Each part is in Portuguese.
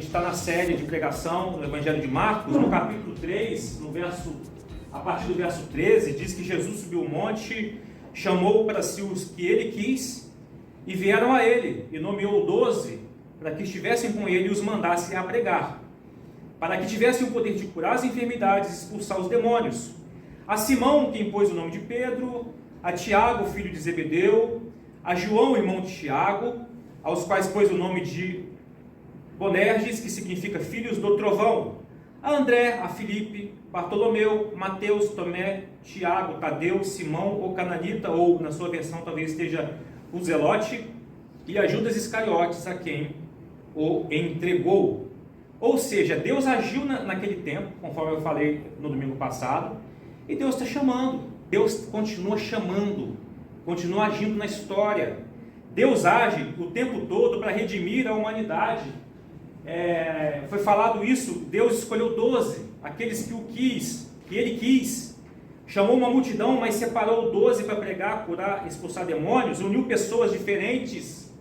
está na série de pregação do Evangelho de Marcos, no capítulo 3, a partir do verso 13, diz que Jesus subiu o monte, chamou para si os que ele quis, e vieram a ele, e nomeou 12, para que estivessem com ele e os mandasse a pregar, para que tivessem o poder de curar as enfermidades e expulsar os demônios. A Simão, que impôs o nome de Pedro, a Tiago, filho de Zebedeu, a João, irmão de Tiago, aos quais pôs o nome de Bonerges, que significa filhos do trovão, a André, a Filipe, Bartolomeu, Mateus, Tomé, Tiago, Tadeu, Simão, o Cananita, ou na sua versão talvez esteja o Zelote, e a Judas Iscariotes, a quem o entregou. Ou seja, Deus agiu naquele tempo, conforme eu falei no domingo passado, e Deus está chamando, Deus continua chamando, continua agindo na história. Deus age o tempo todo para redimir a humanidade. Foi falado isso, Deus escolheu 12, aqueles que ele quis, chamou uma multidão, mas separou 12 para pregar, curar, expulsar demônios, uniu pessoas diferentes,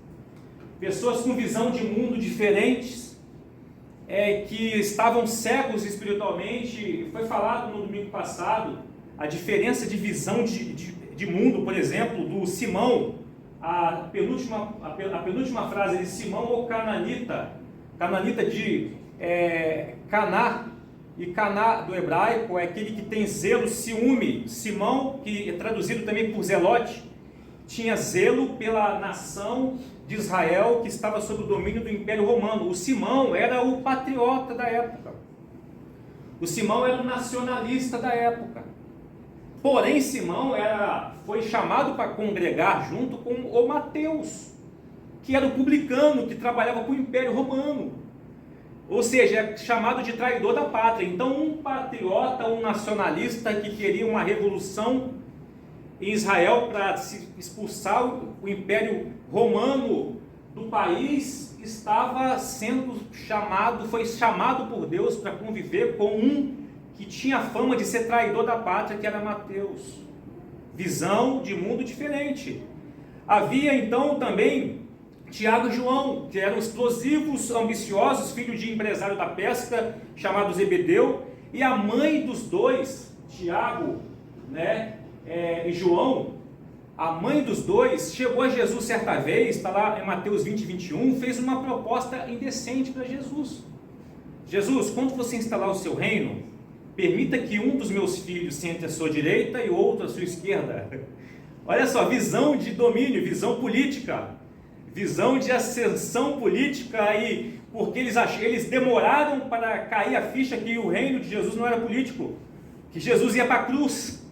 pessoas com visão de mundo diferentes, que estavam cegos espiritualmente. Foi falado no domingo passado a diferença de visão de mundo, por exemplo, do Simão, a penúltima frase de Simão, o Cananita de Caná, e Caná do hebraico é aquele que tem zelo, ciúme. Simão, que é traduzido também por Zelote, tinha zelo pela nação de Israel que estava sob o domínio do Império Romano. O Simão era o patriota da época, o Simão era o nacionalista da época. Porém, Simão foi chamado para congregar junto com o Mateus, que era o publicano, que trabalhava para o Império Romano. Ou seja, é chamado de traidor da pátria. Então, um patriota, um nacionalista que queria uma revolução em Israel para se expulsar o Império Romano do país, foi chamado por Deus para conviver com um que tinha fama de ser traidor da pátria, que era Mateus. Visão de mundo diferente. Havia então também Tiago e João, que eram explosivos, ambiciosos, filhos de empresário da pesca, chamado Zebedeu, e a mãe dos dois, Tiago, e João, a mãe dos dois, chegou a Jesus certa vez, está lá em Mateus 20, 21, fez uma proposta indecente para Jesus. Jesus, quando você instalar o seu reino, permita que um dos meus filhos sente à sua direita e outro à sua esquerda. Olha só, visão de domínio, visão política, visão de ascensão política, porque eles demoraram para cair a ficha que o reino de Jesus não era político, que Jesus ia para a cruz,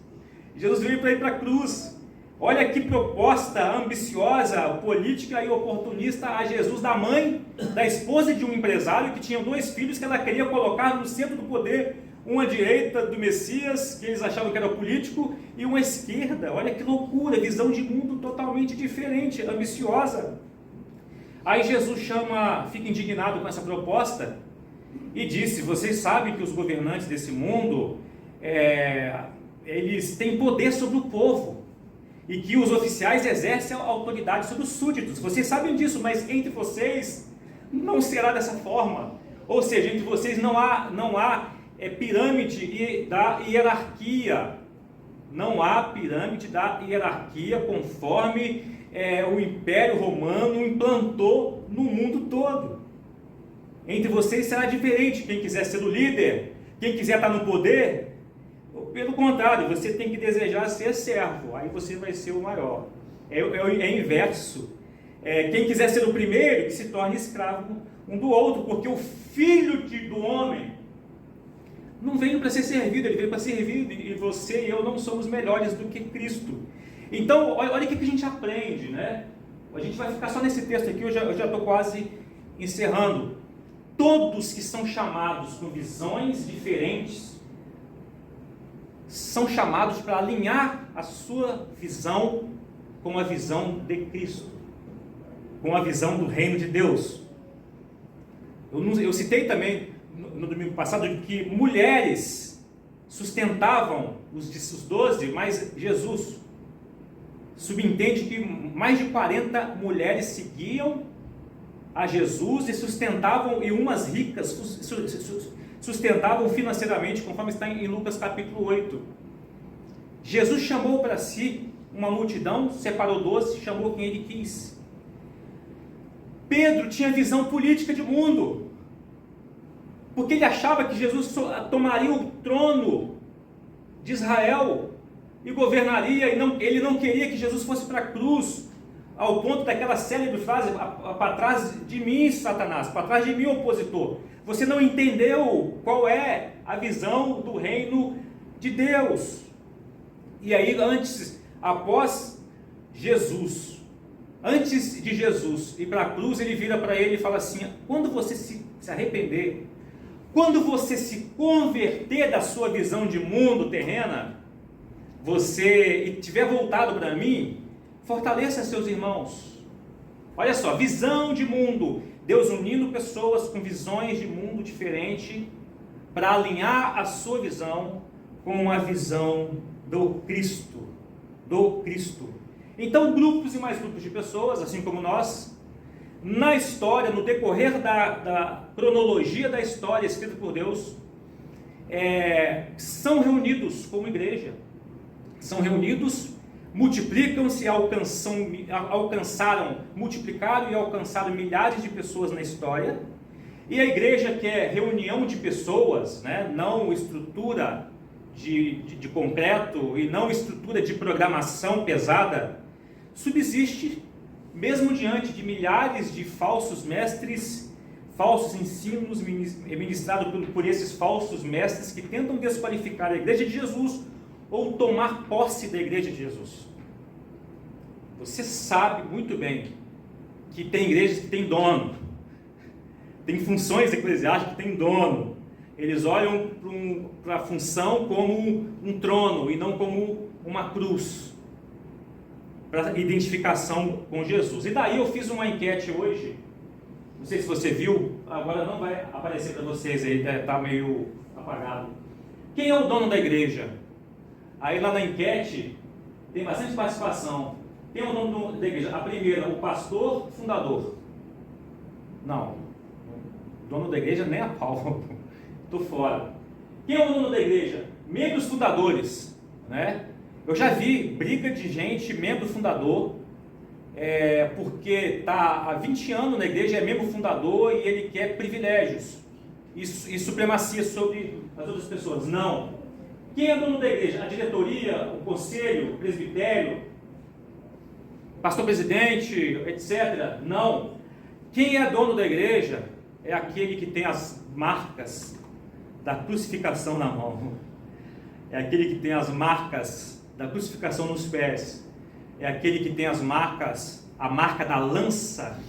Jesus veio para ir para a cruz. Olha que proposta ambiciosa, política e oportunista a Jesus, da mãe, da esposa de um empresário que tinha 2 filhos que ela queria colocar no centro do poder, uma à direita do Messias, que eles achavam que era político, e uma à esquerda. Olha que loucura, visão de mundo totalmente diferente, ambiciosa. Aí Jesus fica indignado com essa proposta e disse: vocês sabem que os governantes desse mundo, eles têm poder sobre o povo, e que os oficiais exercem autoridade sobre os súditos. Vocês sabem disso, mas entre vocês não será dessa forma. Ou seja, entre vocês não há pirâmide da hierarquia. Não há pirâmide da hierarquia conforme o Império Romano implantou no mundo todo. Entre vocês será diferente. Quem quiser ser o líder, quem quiser estar no poder, pelo contrário, você tem que desejar ser servo, aí você vai ser o maior. É inverso. Quem quiser ser o primeiro, que se torne escravo um do outro, porque o filho do homem não veio para ser servido, ele veio para servir, e você e eu não somos melhores do que Cristo. Então, olha o que a gente aprende, né? A gente vai ficar só nesse texto aqui, eu já estou quase encerrando. Todos que são chamados com visões diferentes são chamados para alinhar a sua visão com a visão de Cristo, com a visão do reino de Deus. Eu citei também no domingo passado que mulheres sustentavam os 12, mas Jesus subentende que mais de 40 mulheres seguiam a Jesus e umas ricas sustentavam financeiramente, conforme está em Lucas capítulo 8. Jesus chamou para si uma multidão, separou 12, chamou quem ele quis. Pedro tinha visão política de mundo, porque ele achava que Jesus tomaria o trono de Israel e governaria, e ele não queria que Jesus fosse para a cruz, ao ponto daquela célebre frase: para trás de mim, Satanás, para trás de mim, opositor. Você não entendeu qual é a visão do reino de Deus. E aí, após Jesus, antes de Jesus ir para a cruz, ele vira para ele e fala assim: quando você se arrepender, quando você se converter da sua visão de mundo terrena, e tiver voltado para mim, fortaleça seus irmãos. Olha só, visão de mundo, Deus unindo pessoas com visões de mundo diferente para alinhar a sua visão com a visão do Cristo. Então, grupos e mais grupos de pessoas, assim como nós, na história, no decorrer da cronologia da história escrita por Deus, são reunidos como igreja, são reunidos, multiplicam-se, multiplicaram e alcançaram milhares de pessoas na história. E a igreja, que é reunião de pessoas, né, não estrutura de concreto e não estrutura de programação pesada, subsiste mesmo diante de milhares de falsos mestres, falsos ensinos ministrados por esses falsos mestres que tentam desqualificar a igreja de Jesus ou tomar posse da igreja de Jesus. Você sabe muito bem que tem igrejas que têm dono, tem funções eclesiásticas que têm dono. Eles olham para a função como um trono e não como uma cruz, para identificação com Jesus. E daí eu fiz uma enquete hoje, não sei se você viu, agora não vai aparecer para vocês aí, está meio apagado. Quem é o dono da igreja? Aí lá na enquete tem bastante participação. Quem é o dono da igreja? A primeira, o pastor fundador. Não, o dono da igreja nem a pau, estou fora. Quem é o dono da igreja? Membros fundadores, né? Eu já vi briga de gente, membro fundador, porque está há 20 anos na igreja, é membro fundador e ele quer privilégios e supremacia sobre as outras pessoas. Não. Quem é dono da igreja? A diretoria, o conselho, o presbitério, pastor presidente, etc. Não. Quem é dono da igreja é aquele que tem as marcas da crucificação na mão. É aquele que tem as marcas da crucificação nos pés. É aquele que tem a marca da lança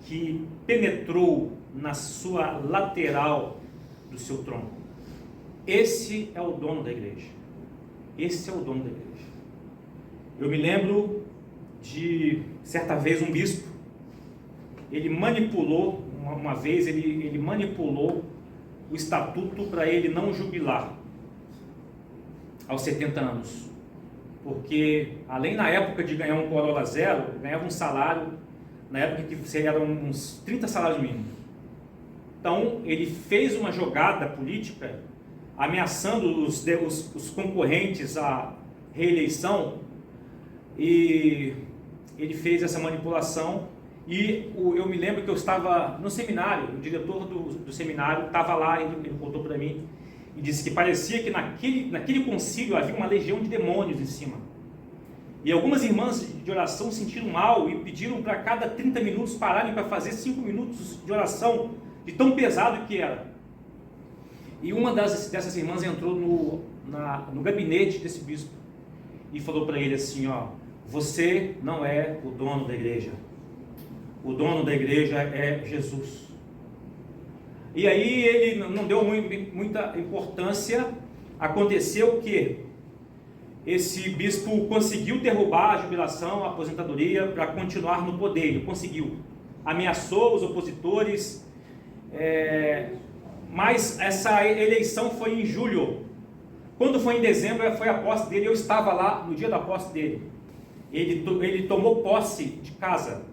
que penetrou na sua lateral do seu tronco. Esse é o dono da igreja. Esse é o dono da igreja. Eu me lembro de, certa vez, um bispo, ele manipulou, uma vez, ele manipulou o estatuto para ele não jubilar aos 70 anos. Porque, além na época de ganhar um Corolla zero, ganhava um salário, na época que seria uns 30 salários mínimos. Então, ele fez uma jogada política, ameaçando os concorrentes à reeleição, e ele fez essa manipulação. E eu me lembro que eu estava no seminário, o diretor do seminário estava lá, ele contou para mim, e disse que parecia que naquele concílio havia uma legião de demônios em cima. E algumas irmãs de oração sentiram mal e pediram para cada 30 minutos pararem para fazer 5 minutos de oração, de tão pesado que era. E uma dessas irmãs entrou no gabinete desse bispo e falou para ele assim: você não é o dono da igreja. O dono da igreja é Jesus. E aí ele não deu muita importância. Aconteceu que esse bispo conseguiu derrubar a jubilação, a aposentadoria, para continuar no poder. Ele conseguiu. Ameaçou os opositores, mas essa eleição foi em julho. Quando foi em dezembro, foi a posse dele. Eu estava lá no dia da posse dele. Ele tomou posse de casa.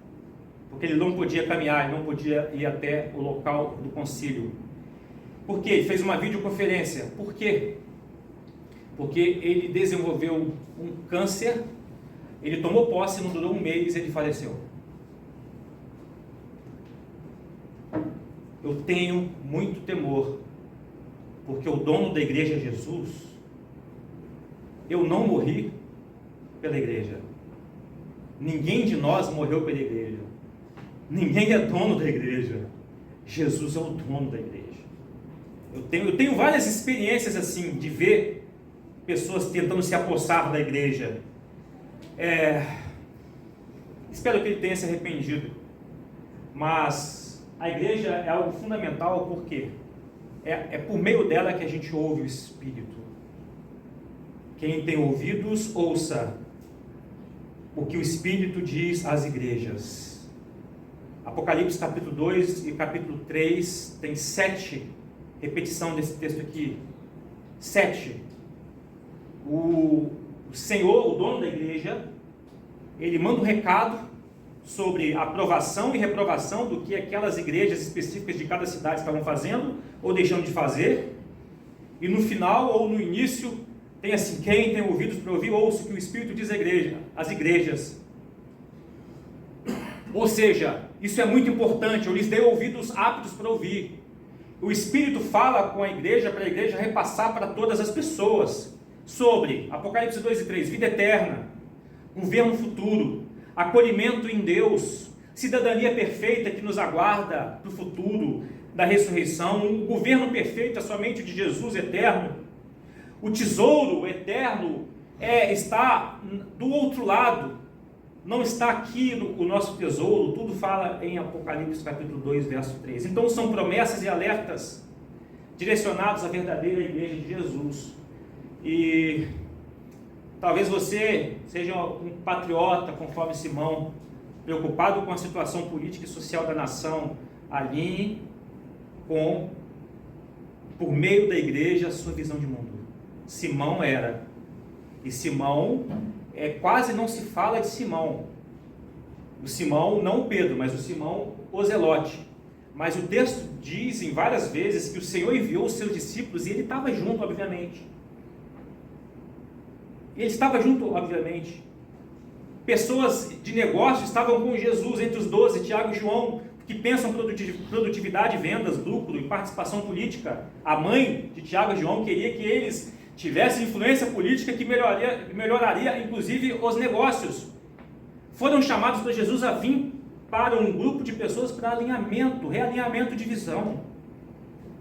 porque ele não podia caminhar, ele não podia ir até o local do concílio. Por quê? Ele fez uma videoconferência. Por quê? Porque ele desenvolveu um câncer, ele tomou posse, não durou um mês, ele faleceu. Eu tenho muito temor, porque o dono da igreja é Jesus. Eu não morri pela igreja. Ninguém de nós morreu pela igreja. Ninguém é dono da igreja. Jesus é o dono da igreja. Eu tenho várias experiências assim, de ver pessoas tentando se apossar da igreja. Espero que ele tenha se arrependido. Mas a igreja é algo fundamental, porque é por meio dela que a gente ouve o Espírito. Quem tem ouvidos, ouça o que o Espírito diz às igrejas. Apocalipse capítulo 2 e capítulo 3 tem 7 repetição desse texto aqui. 7. O Senhor, o dono da igreja, ele manda um recado sobre a aprovação e reprovação do que aquelas igrejas específicas de cada cidade estavam fazendo ou deixando de fazer. E no final ou no início tem assim: quem tem ouvidos para ouvir, ouça o que o Espírito diz às igrejas. Ou seja, isso é muito importante. Eu lhes dei ouvidos aptos para ouvir. O Espírito fala com a igreja, para a igreja repassar para todas as pessoas sobre Apocalipse 2 e 3, vida eterna, governo futuro, acolhimento em Deus, cidadania perfeita que nos aguarda para o futuro da ressurreição, um governo perfeito é somente o de Jesus eterno. O tesouro eterno está do outro lado, não está aqui o nosso tesouro. Tudo fala em Apocalipse capítulo 2, verso 3. Então são promessas e alertas direcionados à verdadeira igreja de Jesus. E talvez você seja um patriota, conforme Simão, preocupado com a situação política e social da nação. Alinhe por meio da igreja, a sua visão de mundo. Simão era. E Simão, quase não se fala de Simão. O Simão, não o Pedro, mas o Simão, o Zelote. Mas o texto diz em várias vezes que o Senhor enviou os seus discípulos e ele estava junto, obviamente. Ele estava junto, obviamente. Pessoas de negócio estavam com Jesus, entre os 12, Tiago e João, que pensam produtividade, vendas, lucro e participação política. A mãe de Tiago e João queria que eles tivessem influência política que melhoraria inclusive os negócios. Foram chamados por Jesus a vir para um grupo de pessoas para realinhamento de visão.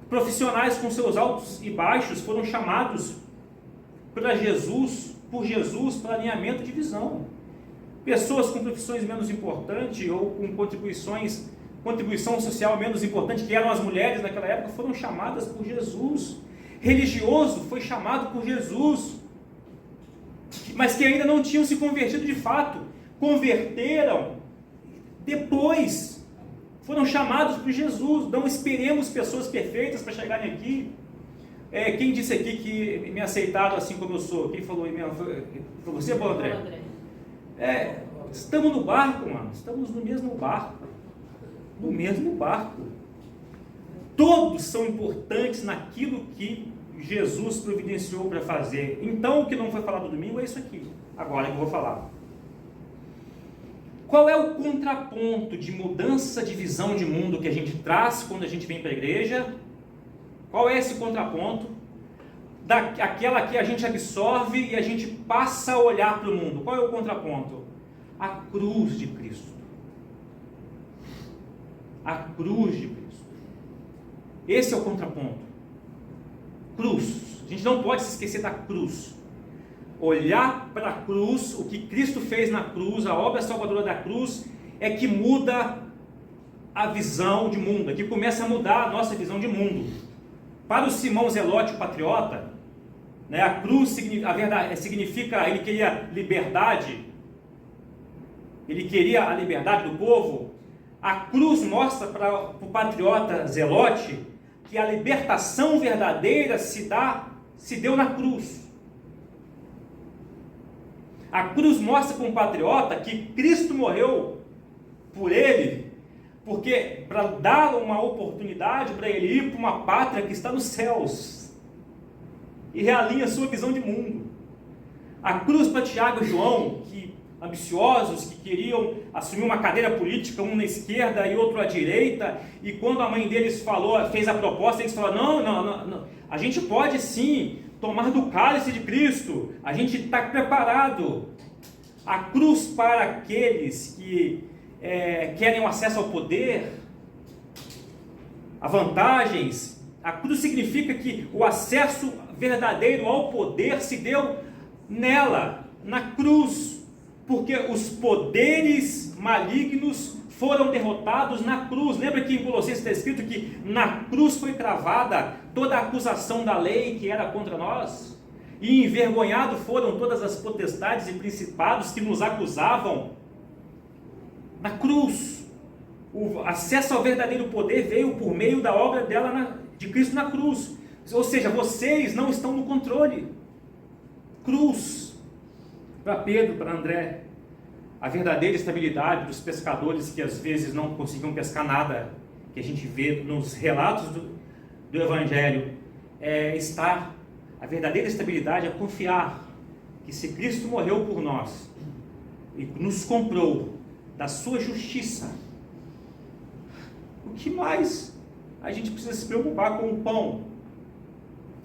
Profissionais com seus altos e baixos foram chamados por Jesus para alinhamento de visão. Pessoas com profissões menos importantes ou com contribuição social menos importante, que eram as mulheres naquela época, foram chamadas por Jesus. Religioso foi chamado por Jesus, mas que ainda não tinham se convertido de fato, converteram depois, foram chamados por Jesus. Não esperemos pessoas perfeitas para chegarem aqui. Quem disse aqui que me aceitaram assim como eu sou? Quem falou mesmo? Foi você, Paulo André? Estamos no barco, mano. Estamos no mesmo barco. No mesmo barco. Todos são importantes naquilo que Jesus providenciou para fazer. Então, o que não foi falado domingo é isso aqui. Agora que eu vou falar. Qual é o contraponto de mudança de visão de mundo que a gente traz quando a gente vem para a igreja? Qual é esse contraponto? Aquela que a gente absorve e a gente passa a olhar para o mundo. Qual é o contraponto? A cruz de Cristo. A cruz de Cristo. Esse é o contraponto. Cruz. A gente não pode se esquecer da cruz. Olhar para a cruz, o que Cristo fez na cruz, a obra salvadora da cruz, é que muda a visão de mundo, é que começa a mudar a nossa visão de mundo. Para o Simão Zelote, o patriota, a cruz significa, ele queria liberdade, ele queria a liberdade do povo. A cruz mostra para o patriota Zelote que a libertação verdadeira se deu na cruz. A cruz mostra para um patriota que Cristo morreu por ele, porque para dar uma oportunidade para ele ir para uma pátria que está nos céus e realinha a sua visão de mundo. A cruz para Tiago e João, que ambiciosos, que queriam assumir uma cadeira política, um na esquerda e outro à direita, e quando a mãe deles fez a proposta, eles falaram, não, a gente pode sim tomar do cálice de Cristo, a gente está preparado. A cruz para aqueles que querem o acesso ao poder, a vantagens, a cruz significa que o acesso verdadeiro ao poder se deu nela, na cruz, porque os poderes malignos foram derrotados na cruz. Lembra que em Colossenses está escrito que na cruz foi cravada toda a acusação da lei que era contra nós? E envergonhado foram todas as potestades e principados que nos acusavam. Na cruz, o acesso ao verdadeiro poder veio por meio da obra de Cristo na cruz. Ou seja, vocês não estão no controle. Cruz. Para Pedro, para André, a verdadeira estabilidade dos pescadores que às vezes não conseguiam pescar nada, que a gente vê nos relatos do Evangelho, a verdadeira estabilidade é confiar que se Cristo morreu por nós e nos comprou da sua justiça, o que mais a gente precisa se preocupar com o pão,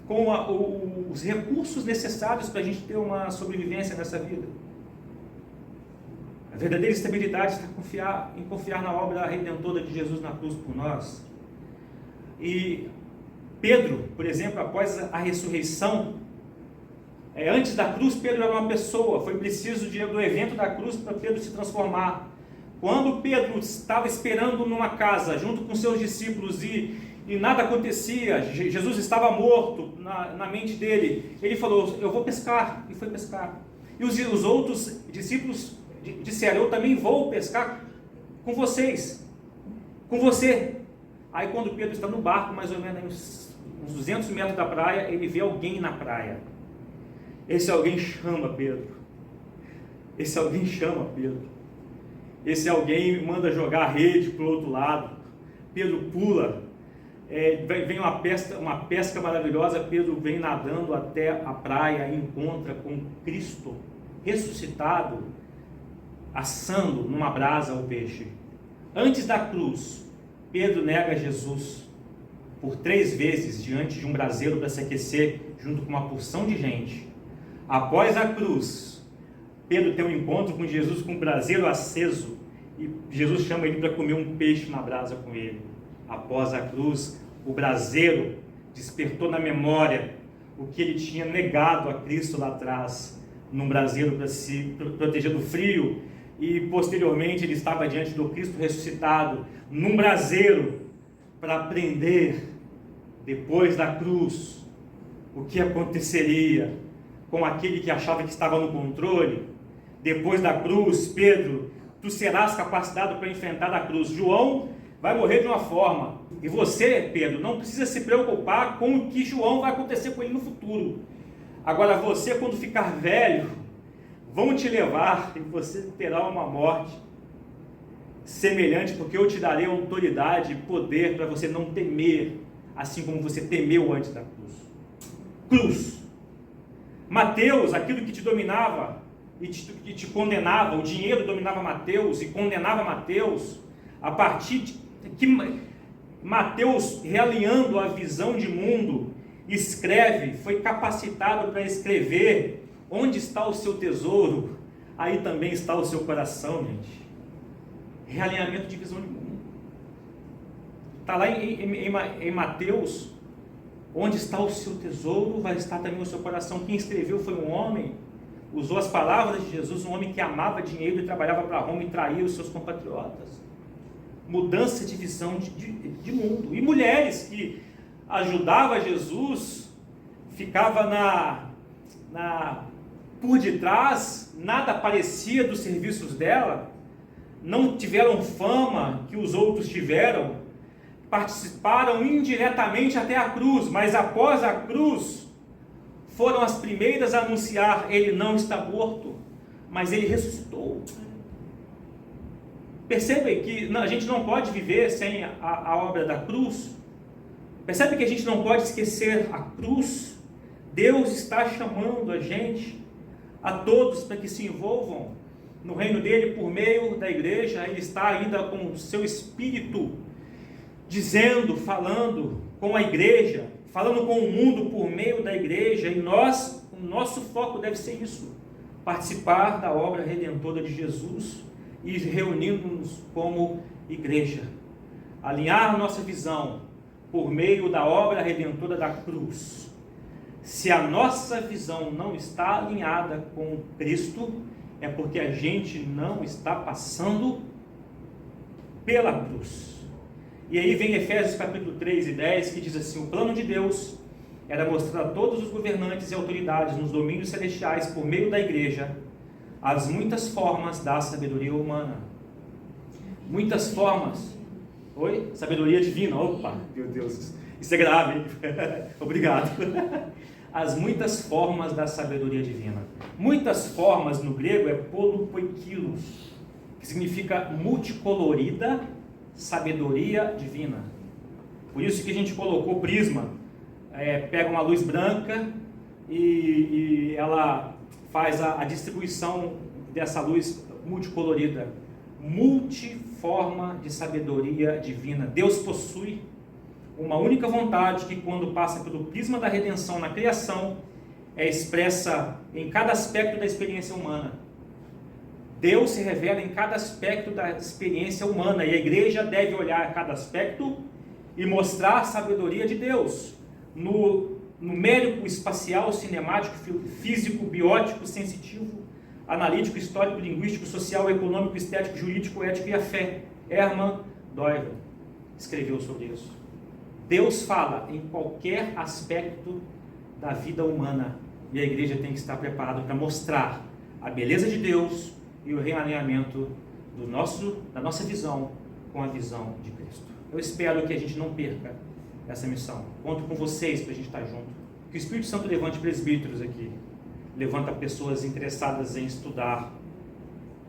com os recursos necessários para a gente ter uma sobrevivência nessa vida? A verdadeira estabilidade está em confiar na obra redentora de Jesus na cruz por nós. E Pedro, por exemplo, após a ressurreição, antes da cruz, Pedro era uma pessoa, foi preciso do evento da cruz para Pedro se transformar. Quando Pedro estava esperando numa casa, junto com seus discípulos, e nada acontecia, Jesus estava morto na mente dele, ele falou, eu vou pescar, e foi pescar. E os outros discípulos disseram, eu também vou pescar com vocês, com você. Aí quando Pedro está no barco, mais ou menos uns 200 metros da praia, ele vê alguém na praia. Esse alguém chama Pedro. Esse alguém manda jogar a rede para o outro lado. Pedro pula. Vem uma pesca maravilhosa. Pedro vem nadando até a praia e encontra com Cristo ressuscitado, assando numa brasa o peixe. Antes da cruz, Pedro nega Jesus por 3 vezes diante de um braseiro para se aquecer, junto com uma porção de gente. Após a cruz, Pedro tem um encontro com Jesus com um braseiro aceso, e Jesus chama ele para comer um peixe na brasa com ele. Após a cruz, o braseiro despertou na memória o que ele tinha negado a Cristo lá atrás, num braseiro para se proteger do frio, e posteriormente ele estava diante do Cristo ressuscitado, num braseiro, para aprender, depois da cruz, o que aconteceria com aquele que achava que estava no controle. Depois da cruz, Pedro, tu serás capacitado para enfrentar a cruz. João vai morrer de uma forma, e você, Pedro, não precisa se preocupar com o que João vai acontecer com ele no futuro. Agora você, quando ficar velho, vão te levar e você terá uma morte semelhante, porque eu te darei autoridade e poder para você não temer, assim como você temeu antes da cruz. Cruz. Mateus, aquilo que te dominava e te condenava, o dinheiro dominava Mateus e condenava Mateus, a partir de que Mateus, realinhando a visão de mundo, escreve, foi capacitado para escrever: onde está o seu tesouro, aí também está o seu coração, gente. Realinhamento de visão de mundo. Está lá em Mateus: onde está o seu tesouro, vai estar também o seu coração. Quem escreveu foi um homem, usou as palavras de Jesus, um homem que amava dinheiro e trabalhava para Roma e traía os seus compatriotas. Mudança de visão de mundo. E mulheres que ajudavam Jesus, ficava por detrás, nada aparecia dos serviços dela, não tiveram fama que os outros tiveram, participaram indiretamente até a cruz, mas após a cruz, foram as primeiras a anunciar: ele não está morto, mas ele ressuscitou. Percebe que a gente não pode viver sem a obra da cruz? Percebe que a gente não pode esquecer a cruz? Deus está chamando a gente, a todos, para que se envolvam no reino dele por meio da igreja. Ele está ainda com o seu Espírito dizendo, falando com a igreja, falando com o mundo por meio da igreja, e o nosso foco deve ser isso: participar da obra redentora de Jesus e reunirmos como igreja, alinhar a nossa visão por meio da obra redentora da cruz. Se a nossa visão não está alinhada com Cristo, é porque a gente não está passando pela cruz. E aí vem Efésios capítulo 3 e 10, que diz assim: o plano de Deus era mostrar a todos os governantes e autoridades nos domínios celestiais, por meio da igreja, as muitas formas da sabedoria humana. Muitas formas. Oi? Sabedoria divina. Opa, meu Deus, isso é grave, hein? Obrigado. As muitas formas da sabedoria divina. Muitas formas no grego é polupoikilos, que significa multicolorida sabedoria divina. Por isso que a gente colocou prisma. Pega uma luz branca e ela faz a distribuição dessa luz multicolorida. Multiforma de sabedoria divina. Deus possui uma única vontade que, quando passa pelo prisma da redenção na criação, é expressa em cada aspecto da experiência humana. Deus se revela em cada aspecto da experiência humana, e a igreja deve olhar cada aspecto e mostrar a sabedoria de Deus no numérico, espacial, cinemático, físico, biótico, sensitivo, analítico, histórico, linguístico, social, econômico, estético, jurídico, ético e a fé. Hermann Doyle escreveu sobre isso. Deus fala em qualquer aspecto da vida humana, e a igreja tem que estar preparada para mostrar a beleza de Deus e o realinhamento da nossa visão com a visão de Cristo. Eu espero que a gente não perca essa missão. Conto com vocês para a gente estar junto. Que o Espírito Santo levante presbíteros aqui, levanta pessoas interessadas em estudar,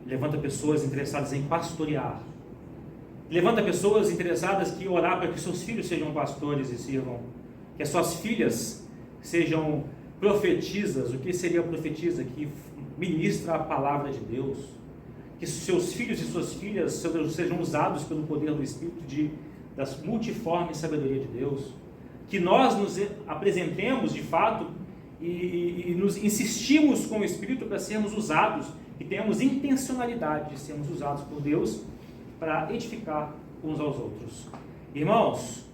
levanta pessoas interessadas em pastorear, levanta pessoas interessadas em orar para que seus filhos sejam pastores e sirvam, que as suas filhas sejam profetisas. O que seria profetisa? Que ministra a palavra de Deus. Que seus filhos e suas filhas sejam usados pelo poder do Espírito da multiforme sabedoria de Deus. Que nós nos apresentemos de fato e nos insistimos com o Espírito para sermos usados, e tenhamos intencionalidade de sermos usados por Deus para edificar uns aos outros. Irmãos,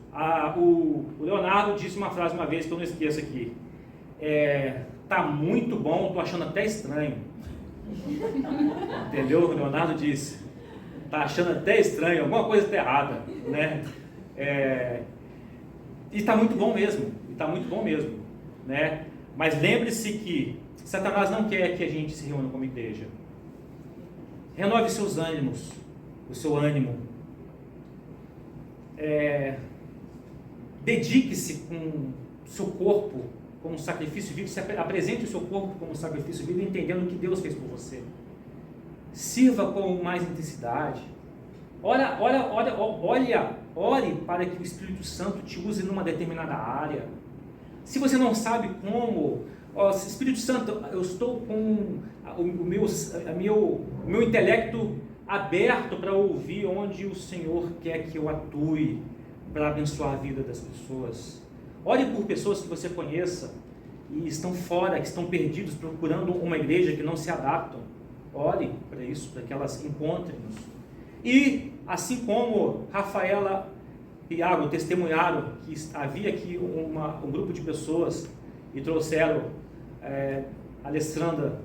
o Leonardo disse uma frase uma vez que eu não esqueço aqui: tá muito bom, tô achando até estranho. Entendeu? O Leonardo disse, tá achando até estranho, alguma coisa está errada, né? E está muito bom mesmo, né? Mas lembre-se que Satanás não quer que a gente se reúna como igreja. Renove seus ânimos, o seu ânimo. Dedique-se com seu corpo como sacrifício vivo. Apresente o seu corpo como sacrifício vivo, entendendo o que Deus fez por você. Sirva com mais intensidade. Ore para que o Espírito Santo te use numa determinada área. Se você não sabe como, Espírito Santo, eu estou com o meu intelecto aberto para ouvir onde o Senhor quer que eu atue para abençoar a vida das pessoas. Ore por pessoas que você conheça e estão fora, que estão perdidos, procurando uma igreja que não se adaptam. Ore para isso, para que elas encontrem-nos. E assim como Rafaela e Iago testemunharam que havia aqui um grupo de pessoas e trouxeram Alessandra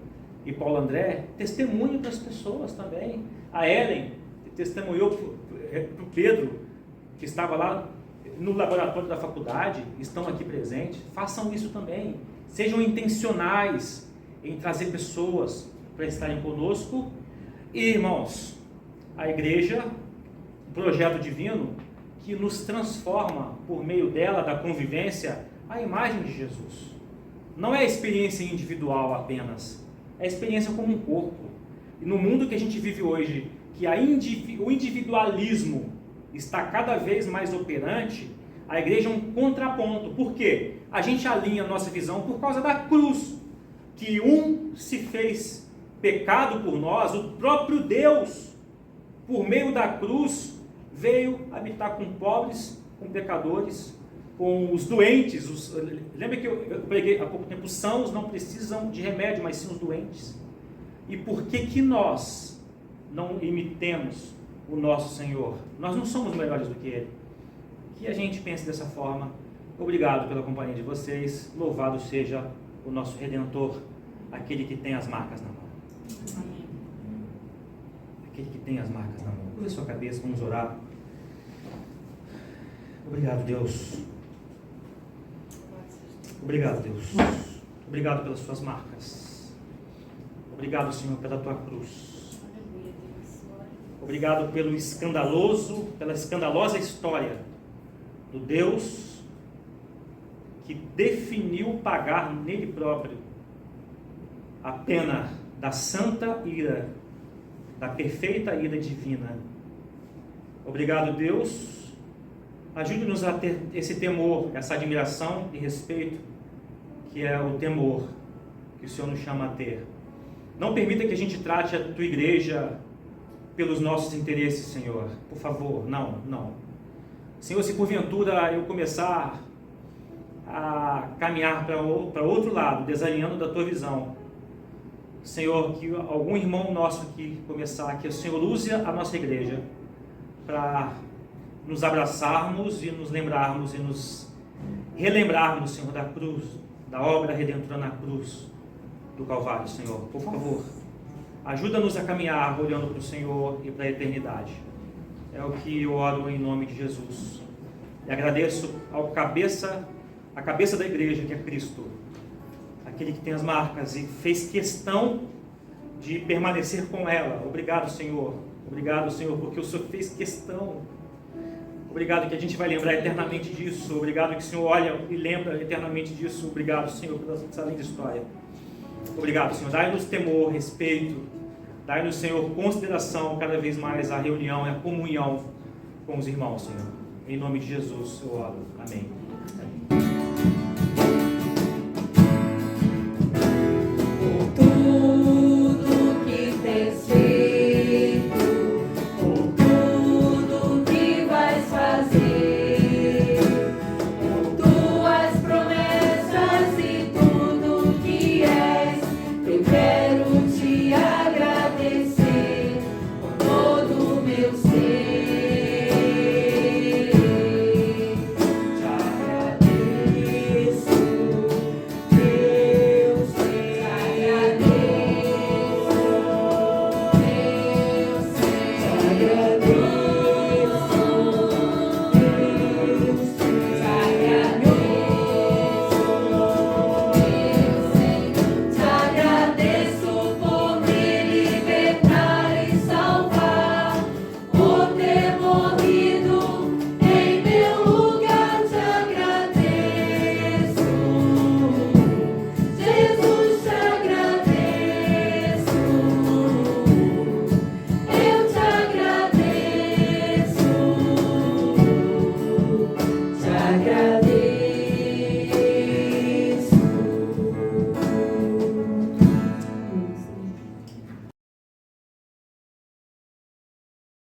e Paulo André, testemunhe para as pessoas também. A Ellen testemunhou para o Pedro, que estava lá no laboratório da faculdade, estão aqui presentes. Façam isso também. Sejam intencionais em trazer pessoas para estarem conosco. E, irmãos, a igreja, o projeto divino, que nos transforma por meio dela, da convivência, a imagem de Jesus. Não é a experiência individual apenas, é a experiência como um corpo. E no mundo que a gente vive hoje, que o individualismo está cada vez mais operante, a igreja é um contraponto. Por quê? A gente alinha a nossa visão por causa da cruz, que um se fez pecado por nós, o próprio Deus, por meio da cruz, veio habitar com pobres, com pecadores, com os doentes. Lembra que eu preguei há pouco tempo, os sãos não precisam de remédio, mas sim os doentes. E por que nós não imitemos o nosso Senhor? Nós não somos melhores do que Ele. Que a gente pense dessa forma. Obrigado pela companhia de vocês. Louvado seja o nosso Redentor, aquele que tem as marcas na mão. Aquele que tem as marcas na mão. Curva sua cabeça, vamos orar. Obrigado, Deus. Obrigado, Deus. Obrigado pelas suas marcas. Obrigado, Senhor, pela tua cruz. Obrigado pela escandalosa história do Deus que definiu pagar nele próprio a pena da santa ira, da perfeita ira divina. Obrigado, Deus. Ajude-nos a ter esse temor, essa admiração e respeito, que é o temor que o Senhor nos chama a ter. Não permita que a gente trate a tua igreja pelos nossos interesses, Senhor. Por favor, não. Senhor, se porventura eu começar a caminhar para outro lado, desalinhando da tua visão, Senhor, que algum irmão nosso aqui começar, que o Senhor use a nossa igreja para nos abraçarmos e nos lembrarmos e nos relembrarmos, Senhor, da cruz, da obra redentora na cruz do Calvário, Senhor. Por favor, ajuda-nos a caminhar olhando para o Senhor e para a eternidade. É o que eu oro em nome de Jesus. E agradeço a cabeça da igreja, que é Cristo, aquele que tem as marcas e fez questão de permanecer com ela. Obrigado, Senhor. Obrigado, Senhor, porque o Senhor fez questão. Obrigado que a gente vai lembrar eternamente disso. Obrigado que o Senhor olha e lembra eternamente disso. Obrigado, Senhor, pela essa linda história. Obrigado, Senhor. Dai-nos temor, respeito. Dai-nos, Senhor, consideração cada vez mais à reunião e à comunhão com os irmãos, Senhor. Em nome de Jesus eu oro. Amém.